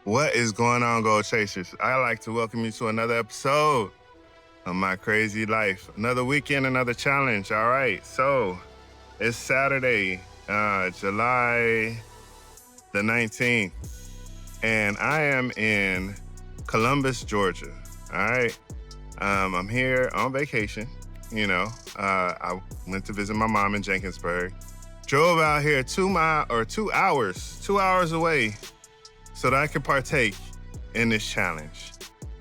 What is going on, Goal Chasers? I'd like to welcome you to another episode of my crazy life. Another weekend, another challenge. All right, so it's Saturday, July the 19th, and I am in Columbus, Georgia. All right, I'm here on vacation. I went to visit my mom in Jenkinsburg. Drove out here 2 hours away so that I could partake in this challenge.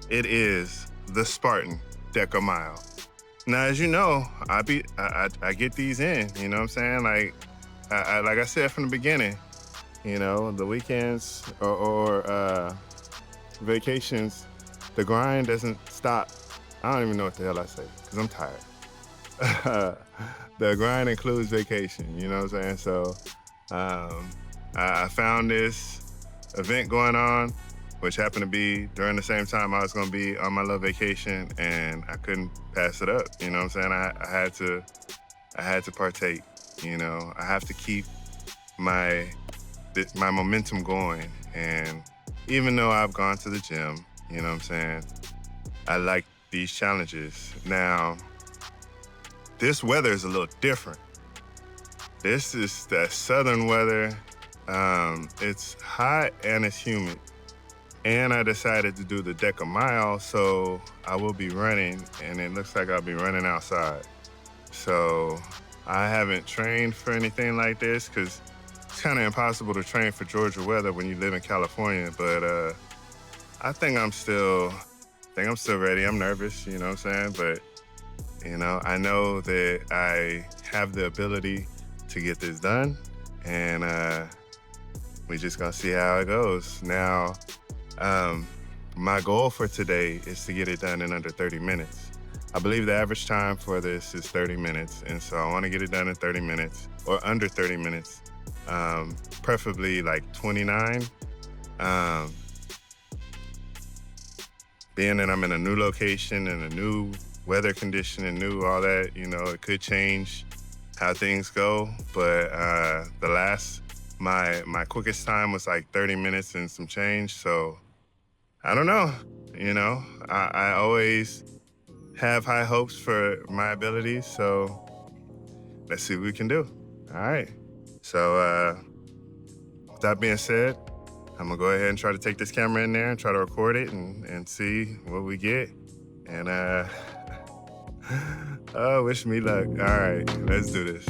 It is the Spartan DEKA Mile. Now, as you know, I get these in, you know what I'm saying? Like I said from the beginning, the weekends or vacations, the grind doesn't stop. I don't even know what the hell I say, because I'm tired. The grind includes vacation, you know what I'm saying? So I found this event going on, which happened to be during the same time I was gonna be on my little vacation, and I couldn't pass it up, you know what I'm saying? I had to partake, I have to keep my momentum going. And even though I've gone to the gym, you know what I'm saying, I like these challenges. Now, this weather is a little different. This is that southern weather. It's hot and it's humid. And I decided to do the DEKA Mile, so I will be running, and it looks like I'll be running outside. So I haven't trained for anything like this, because it's kind of impossible to train for Georgia weather when you live in California, but I think I'm still ready. I'm nervous, you know what I'm saying? But, I know that I have the ability to get this done, and we just gonna see how it goes. Now, my goal for today is to get it done in under 30 minutes. I believe the average time for this is 30 minutes, and so I wanna get it done in 30 minutes, or under 30 minutes, preferably like 29. Being that I'm in a new location and a new weather condition and new all that, it could change how things go, but my quickest time was like 30 minutes and some change, so I don't know. I always have high hopes for my abilities, so let's see what we can do. All right. So with that being said, I'm gonna go ahead and try to take this camera in there and try to record it and see what we get. And oh, wish me luck. All right, let's do this.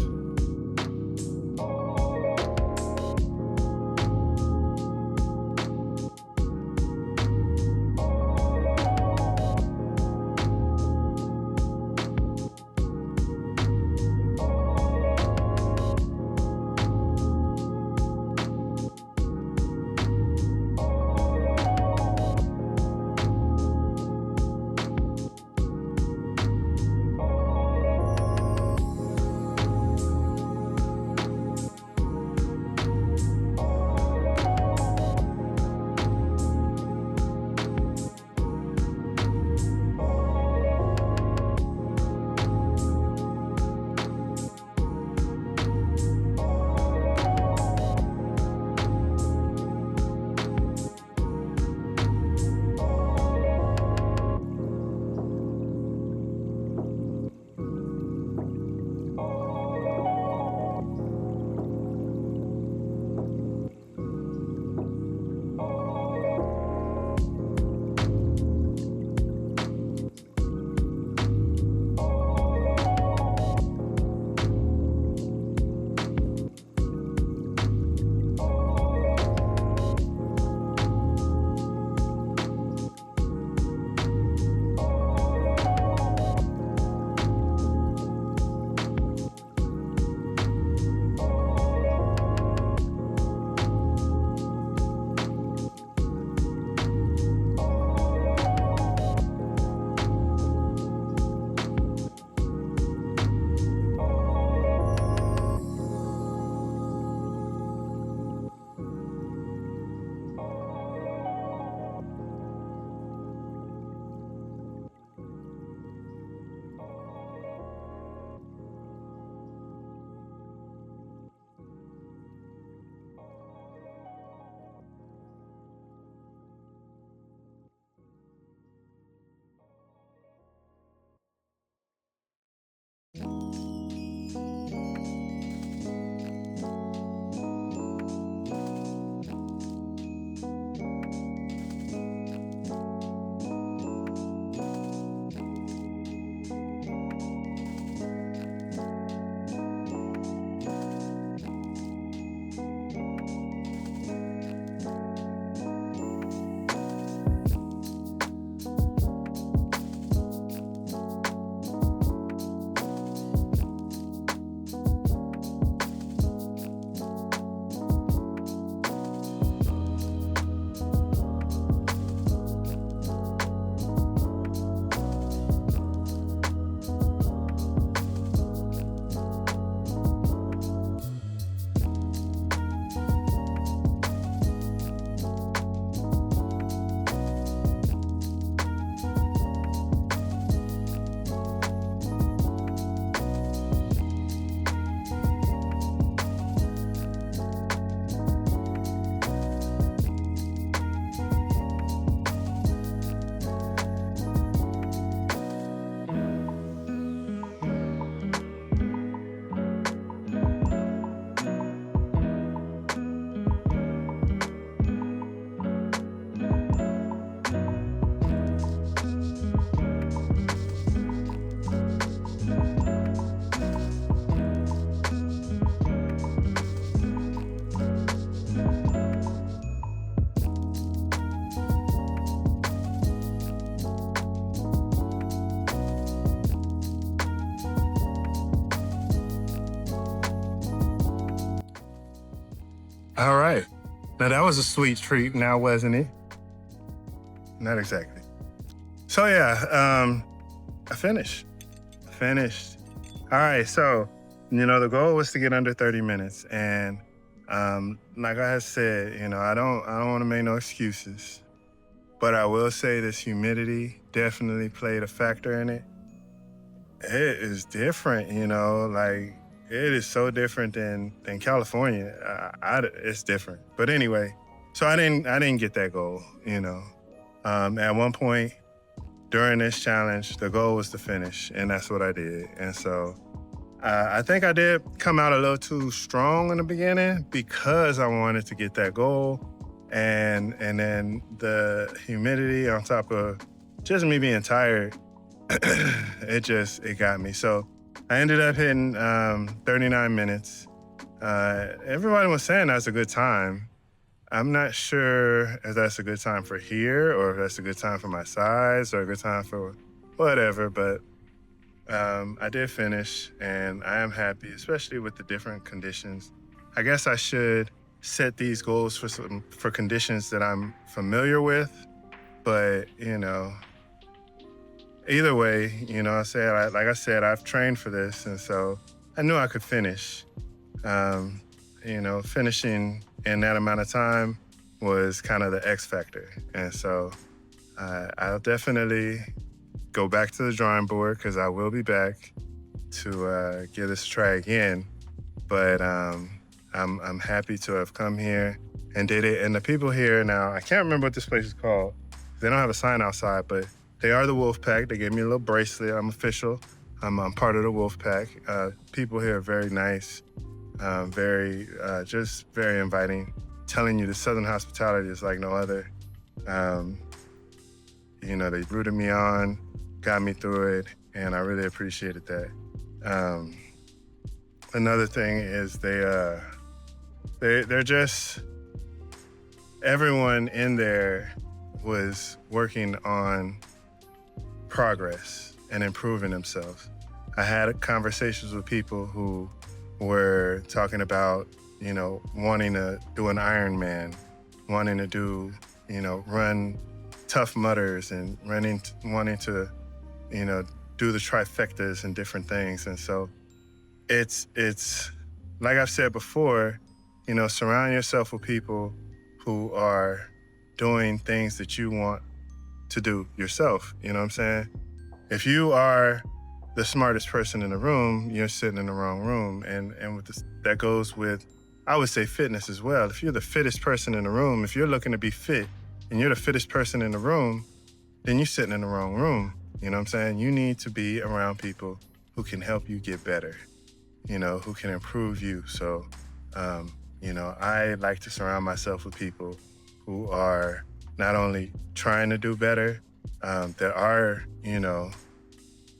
All right. Now that was a sweet treat now, wasn't it? Not exactly. So yeah, I finished. All right, so, the goal was to get under 30 minutes. And like I said, I don't want to make no excuses. But I will say this humidity definitely played a factor in it. It is different, like it is so different than California. It's different. But anyway, so I didn't get that goal, At one point during this challenge, the goal was to finish, and that's what I did. And so I think I did come out a little too strong in the beginning because I wanted to get that goal. And then the humidity on top of just me being tired, it got me. So I ended up hitting 39 minutes. Everybody was saying that's a good time. I'm not sure if that's a good time for here or if that's a good time for my size or a good time for whatever, but I did finish and I am happy, especially with the different conditions. I guess I should set these goals for conditions that I'm familiar with, but either way, like I said, I've trained for this, and so I knew I could finish. Finishing in that amount of time was kind of the X factor, and so I'll definitely go back to the drawing board because I will be back to give this a try again. But I'm happy to have come here and did it. And the people here now, I can't remember what this place is called. They don't have a sign outside, but they are the Wolf Pack. They gave me a little bracelet. I'm official. I'm part of the Wolf Pack. People here are very nice, just very inviting. Telling you the Southern hospitality is like no other. They rooted me on, got me through it, and I really appreciated that. Another thing is they're just, everyone in there was working on progress and improving themselves. I had conversations with people who were talking about, wanting to do an Ironman, wanting to do, run Tough Mudders and wanting to, do the trifectas and different things. And so it's like I've said before, surround yourself with people who are doing things that you want to do yourself. You know what I'm saying? If you are the smartest person in the room, you're sitting in the wrong room. And with this, that goes with, I would say, fitness as well. If you're the fittest person in the room, if you're looking to be fit and you're the fittest person in the room, then you're sitting in the wrong room. You know what I'm saying? You need to be around people who can help you get better, who can improve you. So, I like to surround myself with people who are not only trying to do better, that are,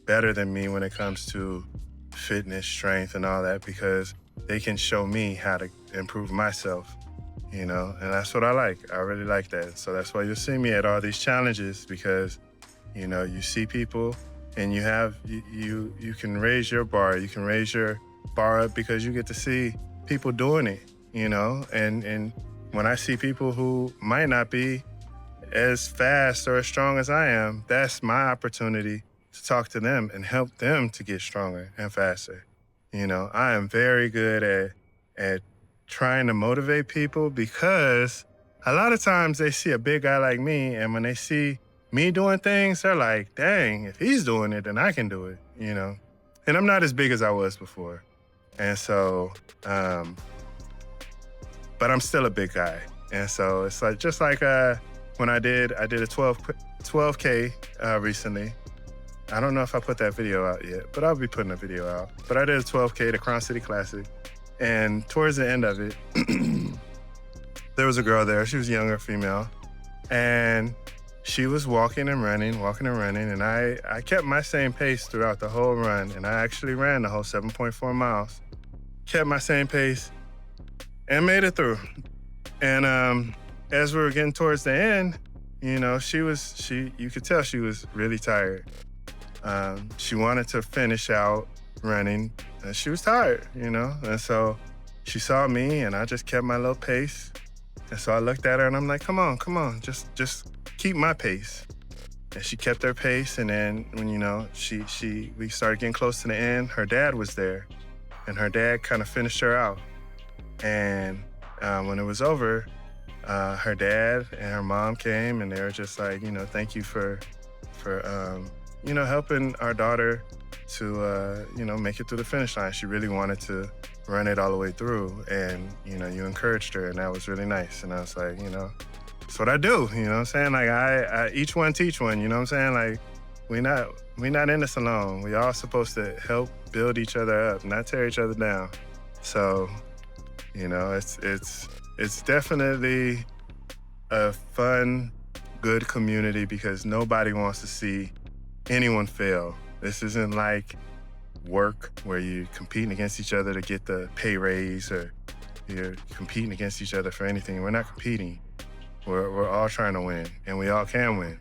better than me when it comes to fitness, strength, and all that, because they can show me how to improve myself, and that's what I like. I really like that. So that's why you'll see me at all these challenges, because, you see people and you can raise your bar. You can raise your bar up because you get to see people doing it, and when I see people who might not be as fast or as strong as I am, that's my opportunity to talk to them and help them to get stronger and faster. I am very good at trying to motivate people, because a lot of times they see a big guy like me, and when they see me doing things, they're like, dang, if he's doing it, then I can do it, And I'm not as big as I was before. And so, but I'm still a big guy. And so it's like, just like when I did a 12K recently. I don't know if I put that video out yet, but I'll be putting a video out. But I did a 12K, the Crown City Classic. And towards the end of it, there was a girl there. She was a younger female. And she was walking and running. And I kept my same pace throughout the whole run. And I actually ran the whole 7.4 miles. Kept my same pace and made it through. And as we were getting towards the end, you could tell she was really tired. She wanted to finish out running, and she was tired, And so she saw me and I just kept my little pace. And so I looked at her and I'm like, come on, just keep my pace. And she kept her pace, and then when, we started getting close to the end, her dad was there, and her dad kind of finished her out. And when it was over, her dad and her mom came, and they were just like, thank you for helping our daughter to, make it through the finish line. She really wanted to run it all the way through, and, you encouraged her, and that was really nice. And I was like, that's what I do, you know what I'm saying? Like, I each one teach one, you know what I'm saying? Like, we not in this alone. We all supposed to help build each other up, not tear each other down. So, it's definitely a fun, good community because nobody wants to see anyone fail. This isn't like work where you're competing against each other to get the pay raise, or you're competing against each other for anything. We're not competing. We're all trying to win, and we all can win,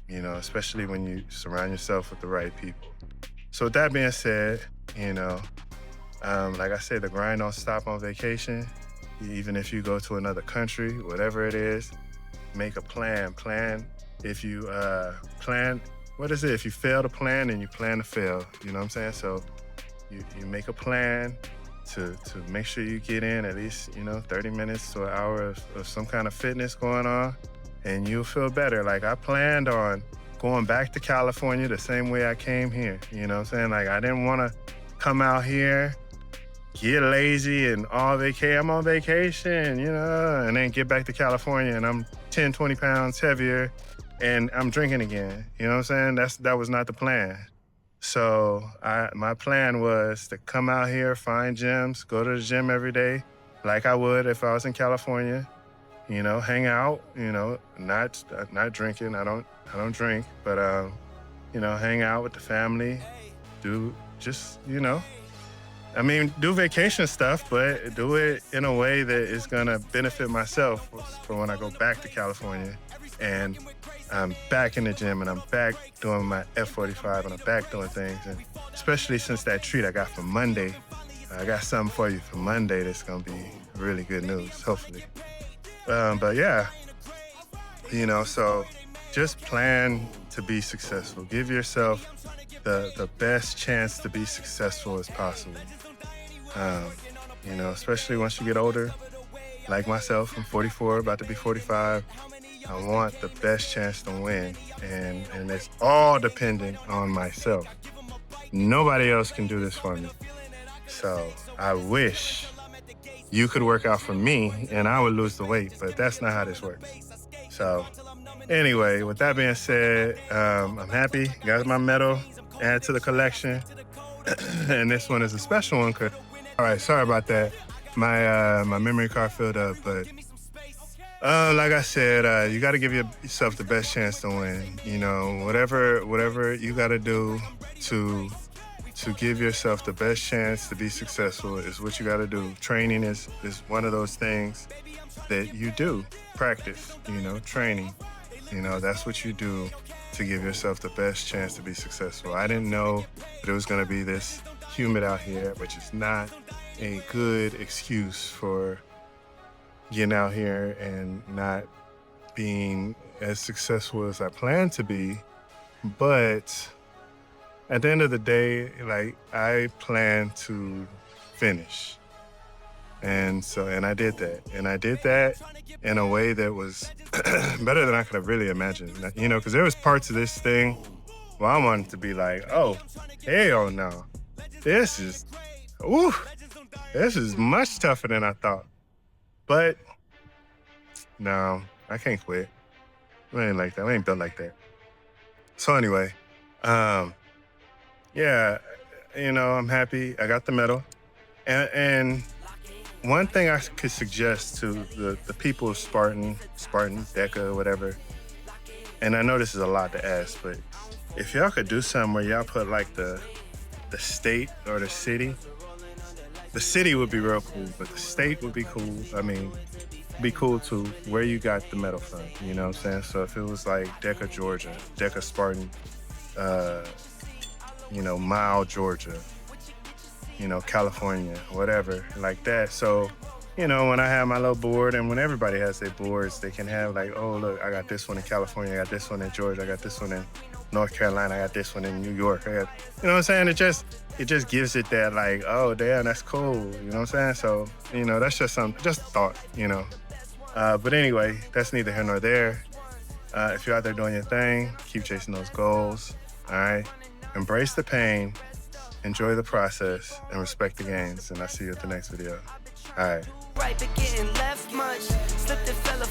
especially when you surround yourself with the right people. So with that being said, like I said, the grind don't stop on vacation. Even if you go to another country, whatever it is, make a plan. If you if you fail to plan, then you plan to fail, you know what I'm saying? So you make a plan to make sure you get in at least, 30 minutes to an hour of some kind of fitness going on, and you'll feel better. Like, I planned on going back to California the same way I came here, you know what I'm saying? Like, I didn't want to come out here, get lazy and I'm on vacation, and then get back to California and I'm 10, 20 pounds heavier and I'm drinking again, you know what I'm saying? That was not the plan. So my plan was to come out here, find gyms, go to the gym every day, like I would if I was in California, hang out, not drinking. I don't drink, but, hang out with the family, do vacation stuff, but do it in a way that is gonna benefit myself for when I go back to California and I'm back in the gym and I'm back doing my F45 and I'm back doing things. And especially since that treat I got for Monday, I got something for you for Monday that's gonna be really good news, hopefully. But yeah, so just plan to be successful. Give yourself the best chance to be successful as possible. Especially once you get older, like myself, I'm 44, about to be 45. I want the best chance to win, and it's all dependent on myself. Nobody else can do this for me. So I wish you could work out for me and I would lose the weight, but that's not how this works. So anyway, with that being said, I'm happy. Got my medal, add to the collection. And this one is a special one. All right, sorry about that. My memory card filled up, but like I said, you got to give yourself the best chance to win. Whatever you got to do to give yourself the best chance to be successful is what you got to do. Training is one of those things that you do. Practice, training. That's what you do to give yourself the best chance to be successful. I didn't know that it was going to be this humid out here, which is not a good excuse for getting out here and not being as successful as I planned to be. But at the end of the day, I plan to finish. And I did that. And I did that in a way that was better than I could have really imagined. Because there was parts of this thing where I wanted to be like, oh, hell no. This is much tougher than I thought. But no, I can't quit. We ain't like that. We ain't built like that. So anyway, yeah, I'm happy. I got the medal. And one thing I could suggest to the people of Spartan DEKA, whatever, and I know this is a lot to ask, but if y'all could do something where y'all put the state or the city would be real cool, but the state would be cool. I mean, be cool too, where you got the medal from, you know what I'm saying? So if it was like DEKA, Georgia, DEKA Spartan, Mile, Georgia, California, whatever, like that. So, when I have my little board, and when everybody has their boards, they can have like, oh, look, I got this one in California, I got this one in Georgia, I got this one in North Carolina, I got this one in New York. I got, what I'm saying? It just gives it that like, oh, damn, that's cool. You know what I'm saying? So, that's just just thought, But anyway, that's neither here nor there. If you're out there doing your thing, keep chasing those goals, all right? Embrace the pain, enjoy the process, and respect the gains. And I'll see you at the next video. All right. Right, but getting left much. Slipped and fell